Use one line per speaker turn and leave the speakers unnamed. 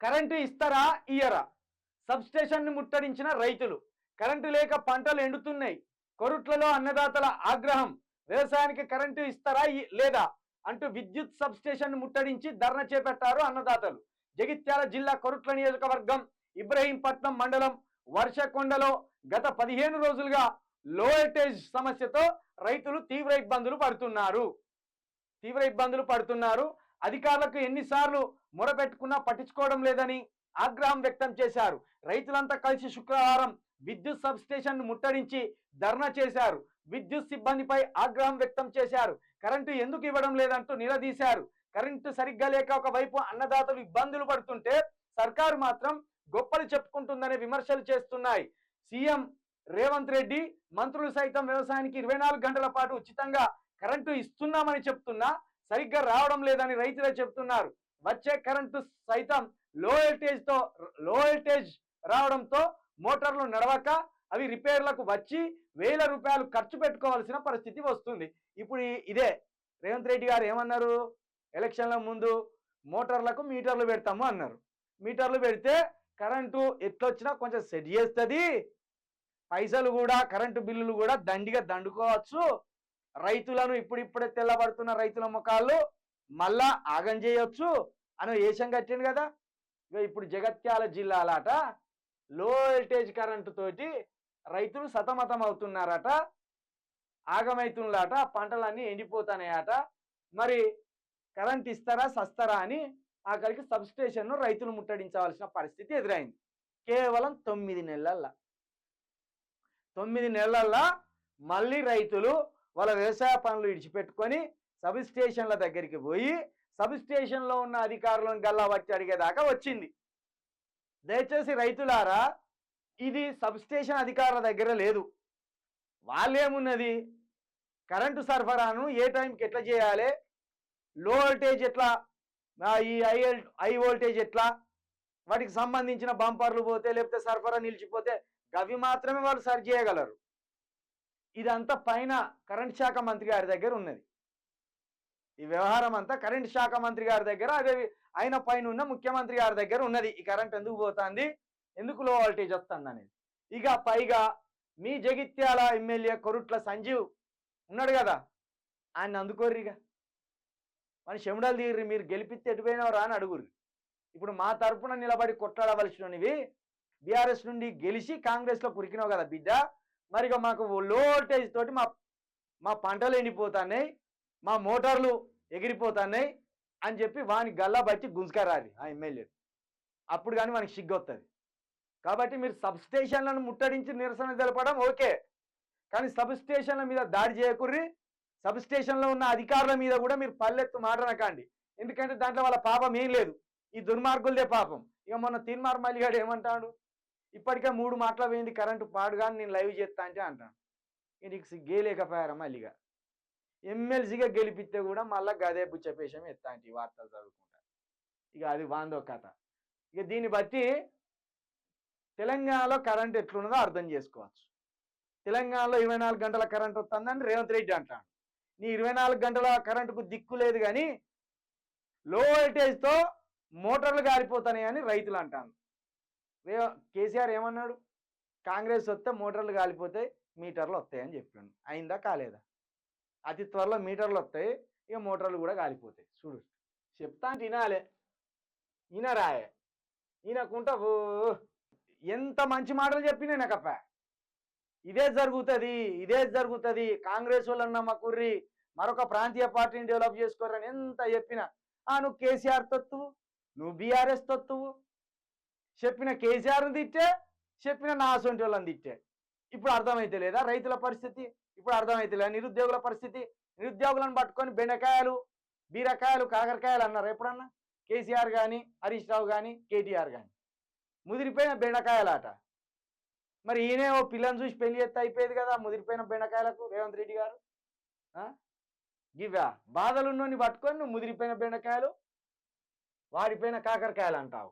Current ఇస్తారా ఇయ్యరా? సబ్స్టేషన్ని ముట్టడించిన రైతులు. Current లేక పంటలు ఎండుతున్నాయి. కొరుట్లలో అన్నదాతల ఆగ్రహం. వ్యవసాయానికి కరెంటు ఇస్తారా లేదా అంటూ విద్యుత్ సబ్స్టేషన్ ముట్టడించి ధర్నా చేపట్టారు అన్నదాతలు. జగిత్యాల జిల్లా కొరుట్ల నియోజకవర్గం ఇబ్రహీంపట్నం మండలం వర్షకొండలో గత 15 రోజులుగా లో వోల్టేజ్ సమస్యతో రైతులు తీవ్ర ఇబ్బందులు పడుతున్నారు. అధికారులకు ఎన్నిసార్లు మొరపెట్టుకున్నా పట్టించుకోవడం లేదని ఆగ్రహం వ్యక్తం చేశారు. రైతులంతా కలిసి శుక్రవారం విద్యుత్ సబ్స్టేషన్ ముట్టడించి ధర్నా చేశారు. విద్యుత్ సిబ్బందిపై ఆగ్రహం వ్యక్తం చేశారు. కరెంటు ఎందుకు ఇవ్వడం లేదంటూ నిలదీశారు. కరెంటు సరిగ్గా లేక ఒకవైపు అన్నదాతలు ఇబ్బందులు పడుతుంటే సర్కారు మాత్రం గొప్పలు చెప్పుకుంటుందనే విమర్శలు చేస్తున్నాయి. సీఎం రేవంత్ రెడ్డి మంత్రులు సైతం వ్యవసాయానికి 24 గంటల పాటు ఉచితంగా కరెంటు ఇస్తున్నామని చెప్తున్నా సరిగ్గా రావడం లేదని రైతులే చెప్తున్నారు. వచ్చే కరెంటు సైతం లో వోల్టేజ్ రావడంతో మోటార్లు నడవక అవి రిపేర్లకు వచ్చి వేల రూపాయలు ఖర్చు పెట్టుకోవాల్సిన పరిస్థితి వస్తుంది. ఇప్పుడు ఇదే రేవంత్ రెడ్డి గారు ఏమన్నారు? ఎలక్షన్ల ముందు మోటార్లకు మీటర్లు పెడతాము అన్నారు. మీటర్లు పెడితే కరెంటు ఎట్లొచ్చినా కొంచెం సెట్ చేస్తుంది, పైసలు కూడా కరెంటు బిల్లులు కూడా దండిగా దండుకోవచ్చు, రైతులను ఇప్పుడిప్పుడే తెల్లబడుతున్న రైతుల ముఖాలు మళ్ళా ఆగం చేయొచ్చు అని ఏషం కట్టిండు కదా. ఇప్పుడు జగిత్యాల జిల్లాలట లో వోల్టేజ్ కరెంటు తోటి రైతులు సతమతం అవుతున్నారట, ఆగమవుతున్నారట, పంటలన్నీ ఎండిపోతానాయట. మరి కరెంట్ ఇస్తారా సస్తారా అని ఆఖరికి సబ్స్టేషన్ను రైతులు ముట్టడించవలసిన పరిస్థితి ఎదురైంది. కేవలం 9 నెలల్లో మళ్ళీ రైతులు వాళ్ళ వ్యవసాయ పనులు విడిచిపెట్టుకొని సబ్స్టేషన్ల దగ్గరికి పోయి సబ్స్టేషన్లో ఉన్న అధికారులను గల్లాబట్టి అడిగేదాకా వచ్చింది. దయచేసి రైతులారా, ఇది సబ్స్టేషన్ అధికారుల దగ్గర లేదు. వాళ్ళేమున్నది, కరెంటు సరఫరాను ఏ టైంకి ఎట్లా చేయాలి, లో వోల్టేజ్ ఎట్లా, ఈ హై వోల్టేజ్ ఎట్లా, వాటికి సంబంధించిన బంపర్లు పోతే లేకపోతే సరఫరా నిలిచిపోతే గవి మాత్రమే వాళ్ళు సరి చేయగలరు. ఇదంతా పైన కరెంట్ శాఖ మంత్రి గారి దగ్గర ఉన్నది. ఈ వ్యవహారం అంతా కరెంట్ శాఖ మంత్రి గారి దగ్గర, అదే ఆయన పైన ఉన్న ముఖ్యమంత్రి గారి దగ్గర ఉన్నది. ఈ కరెంట్ ఎందుకు పోతుంది, ఎందుకు లో వోల్టేజ్ వస్తుంది అనేది. ఇక పైగా మీ జగిత్యాల ఎమ్మెల్యే కొరుట్ల సంజీవ్ ఉన్నాడు కదా, ఆయన అందుకోర్రిగా మన చెమడలు తీర్రి, మీరు గెలిపిస్తే ఎటుపోయినవరా అని అడుగుర్రి. ఇప్పుడు మా తరపున నిలబడి కొట్లాడవలసినవి బీఆర్ఎస్ నుండి గెలిచి కాంగ్రెస్లో పురికినావు కదా బిడ్డ, మరిగా మాకు లో వోల్టేజ్ తోటి మా పంటలు ఎండిపోతున్నాయి, మా మోటార్లు ఎగిరిపోతున్నాయి అని చెప్పి వాని గల్లా బట్టి గుంజుకరాది ఆ ఎమ్మెల్యే. అప్పుడు కానీ మనకి సిగ్గొస్తుంది. కాబట్టి మీరు సబ్స్టేషన్లను ముట్టడించి నిరసన తెలపడం ఓకే, కానీ సబ్స్టేషన్ల మీద దాడి చేయకుర్రి. సబ్స్టేషన్లో ఉన్న అధికారుల మీద కూడా మీరు పల్లెత్తు మాటనకండి. ఎందుకంటే దాంట్లో వాళ్ళ పాపం ఏం లేదు, ఈ దుర్మార్గులదే పాపం. ఇక మొన్న తీన్మార్ మల్లిగాడు ఏమంటాడు, ఇప్పటికే 3 మాటలు పోయింది కరెంటు పాడుగాని నేను లైవ్ చేస్తా అంటే అంటాను. నీకు సిగ్గేలేకపోయారా మళ్ళీగా ఎమ్మెల్సీగా గెలిపిస్తే కూడా మళ్ళీ గదే బుచ్చపేషం ఎత్తా అంటే ఈ వార్తలు చదువుకుంటా. ఇక అది వాందో కథ. ఇక దీన్ని బట్టి తెలంగాణలో కరెంట్ ఎట్లున్నదో అర్థం చేసుకోవచ్చు. తెలంగాణలో 24 గంటల కరెంట్ వస్తుందని రేవంత్ రెడ్డి అంటాడు. నీ 24 గంటల కరెంటుకు దిక్కు లేదు, కానీ లో వోల్టేజ్తో మోటార్లు గాలిపోతాయని రైతులు అంటాను. కేసీఆర్ ఏమన్నాడు, కాంగ్రెస్ వస్తే మోటార్లు గాలిపోతాయి, మీటర్లు వస్తాయని చెప్పాడు. అయిందా కాలేదా? అతి త్వరలో మీటర్లు వస్తాయి, ఇక మోటార్లు కూడా గాలిపోతాయి. చూడు చెప్తా అంటే వినాలే, ఈయనరాయే ఈయనకుంటా ఎంత మంచి మాటలు చెప్పినా నాకప్ప. ఇదే జరుగుతుంది. కాంగ్రెస్ వాళ్ళని నమ్మకుర్రి, మరొక ప్రాంతీయ పార్టీని డెవలప్ చేసుకోరని ఎంత చెప్పినా నువ్వు కేసీఆర్ తొత్తువు, నువ్వు బీఆర్ఎస్ తొత్తువు. చెప్పిన కేసీఆర్ని తిట్టే, చెప్పిన నా అసొంటి వాళ్ళని తిట్టే. ఇప్పుడు అర్థమైతే లేదా రైతుల పరిస్థితి? ఇప్పుడు అర్థమైతే లేదా నిరుద్యోగుల పరిస్థితి? నిరుద్యోగులను పట్టుకొని బెండకాయలు, బీరకాయలు, కాకరకాయలు అన్నారు ఎప్పుడన్నా? కేసీఆర్ కానీ, హరీష్ రావు కానీ, కేటీఆర్ కానీ. ముదిరిపోయిన బెండకాయలాట. మరి ఈయనే ఓ పిల్లని చూసి పెళ్లి చేస్తే అయిపోయేది కదా ముదిరిపోయిన బెండకాయలకు రేవంత్ రెడ్డి గారు. ఇవా బాధలున్నోని పట్టుకొని నువ్వు ముదిరిపోయిన బెండకాయలు, వాడిపోయిన కాకరకాయలు అంటావు.